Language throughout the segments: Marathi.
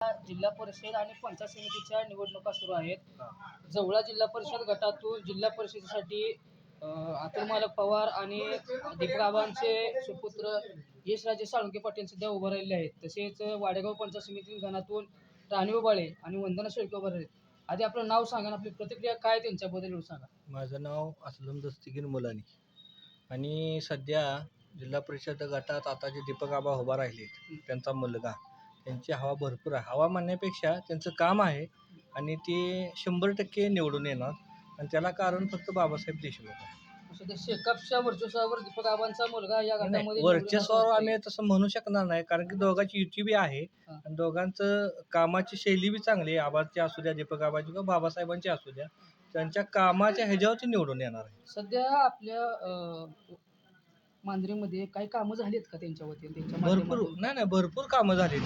जिल्हा परिषद आणि पंचायत समितीच्या निवडणुका सुरू आहेत. जवळा जिल्हा परिषद गटातून जिल्हा परिषदेसाठी अतुल मालक पवार आणि दीपकाबांचे सुपुत्र यशराजे साळुंके पाटील सध्या उभे राहिले आहेत. तसेच वाडेगाव पंचायत समिती गणातून राणी उबाळे आणि वंदना शेळके उभे आहेत. आधी आपलं नाव सांगा आणि आपली प्रतिक्रिया काय त्यांच्याबद्दल एवढं सांगा. माझं नाव असलम दस्तगीर मुलानी आणि सध्या जिल्हा परिषद गटात आता जे दीपक आबा उभा राहिले त्यांचा मुलगा, त्यांची हवा भरपूर आहे. हवा म्हणण्यापेक्षा त्यांचं काम आहे आणि ते 100% निवडून येणार आणि त्याला कारण फक्त बाबासाहेब देशमुख आहे. सध्या शेकापच्या वर्चस्वावर दीपक आबांचा मुलगा या गटामध्ये वर्चस्वावर आम्ही तसं म्हणू शकणार नाही, कारण की दोघांची युती बी आहे आणि दोघांचं कामाची शैली बी चांगली आहे. आबाची असू द्या, दीपक आबाची किंवा बाबासाहेबांची असू द्या, त्यांच्या कामाच्या ह्याच्यावरती निवडून येणार आहे. सध्या आपल्या मांजरीमध्ये काही कामं झालीत का त्यांच्या वतीने त्यांच्या भरपूर नाही भरपूर कामं झाली.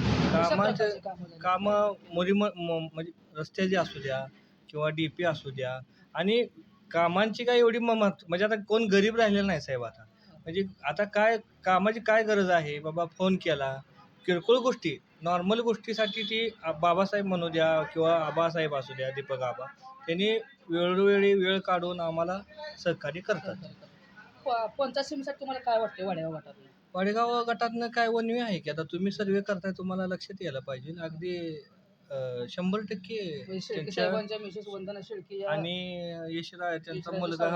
कामं म्हणजे रस्त्याची असू द्या किंवा DP असू द्या, आणि कामांची काय एवढी म्हणजे आता कोण गरीब राहिलेला नाही साहेब. आता म्हणजे आता काय कामाची काय गरज आहे बाबा, फोन केला किरकोळ गोष्टी नॉर्मल गोष्टीसाठी ती बाबासाहेब म्हणू द्या किंवा आबासाहेब असू द्या, दीपक आबा, त्यांनी वेळोवेळी वेळ काढून आम्हाला सहकार्य करतात. पंचायत समितीसाठी तुम्हाला काय वाटतं वाडेगाव गटातून? वाडेगाव गटातनं काय वनवे आहे की आता तुम्ही सर्वे करताय, तुम्हाला लक्षात यायला पाहिजे. अगदी 100% साहेबांच्या मिसेस वंदना शेळके आणि यशराज त्यांचा मुलगा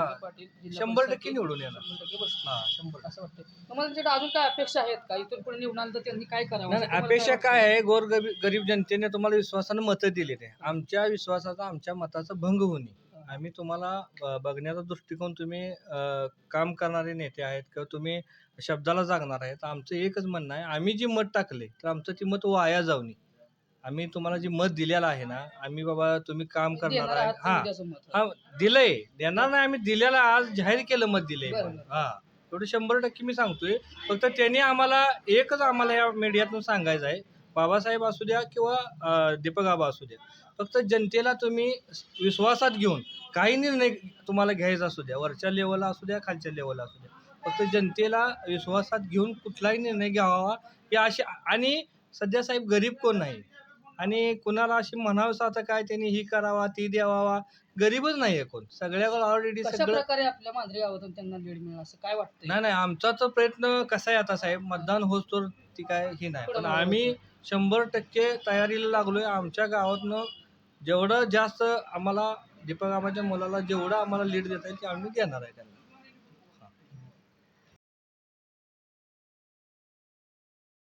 100% निवडून येणार. 100%. असं वाटतं. तुम्हाला त्याच्यात अजून काय अपेक्षा आहेत का? इथून पुढे निवडून आलं तर त्यांनी काय करावं? नाही, अपेक्षा काय आहे, गरीब जनतेने तुम्हाला विश्वासानं मतं दिली ते. आमच्या विश्वासाचा, आमच्या मताचा भंग होऊ नये. आम्ही तुम्हाला बघण्याचा दृष्टिकोन, तुम्ही काम करणारे नेते आहेत किंवा तुम्ही शब्दाला जागणार आहेत. आमचं एकच म्हणणं आहे, आम्ही जी मत टाकले तर आमचं ती मत वाया जाऊ नये. आम्ही तुम्हाला जी मत दिलेलं आहे ना, आम्ही बाबा तुम्ही काम करणार आहे, हा दिलंय, देणार नाही आम्ही, दिलेलं आज जाहीर केलं मत दिलंय. एवढं 100% मी सांगतोय. फक्त त्यांनी आम्हाला एकच या मीडियातून सांगायचं आहे, बाबासाहेब असू द्या किंवा दीपक आबा असू द्या, फक्त जनतेला तुम्ही विश्वासात घेऊन काही निर्णय तुम्हाला घ्यायचा असू द्या, वरच्या लेवलला असू द्या, खालच्या लेवलला असू द्या, फक्त जनतेला विश्वासात घेऊन कुठलाही निर्णय घ्यावा हे असे. आणि सध्या साहेब गरीब कोण नाही आणि कुणाला अशी म्हणावं आता काय त्यांनी ही करावा ती द्यावा, गरीबच नाही आहे कोण. सगळ्याकडे ऑलरेडी सगळं प्रकारे आपल्या मांजरी गावातून त्यांना लीड मिळेल असं काय वाटतं? नाही, आमचा तर प्रयत्न कसा आहे आता साहेब, मतदान होत तर ती काय ही नाही, पण आम्ही 100% तयारीला लागलोय. आमच्या गावातनं जेवढं जास्त आम्हाला दीपक आबाच्या मुलाला जेवढं आम्हाला लीड देता येईल ते आम्ही देणार आहे त्यांना.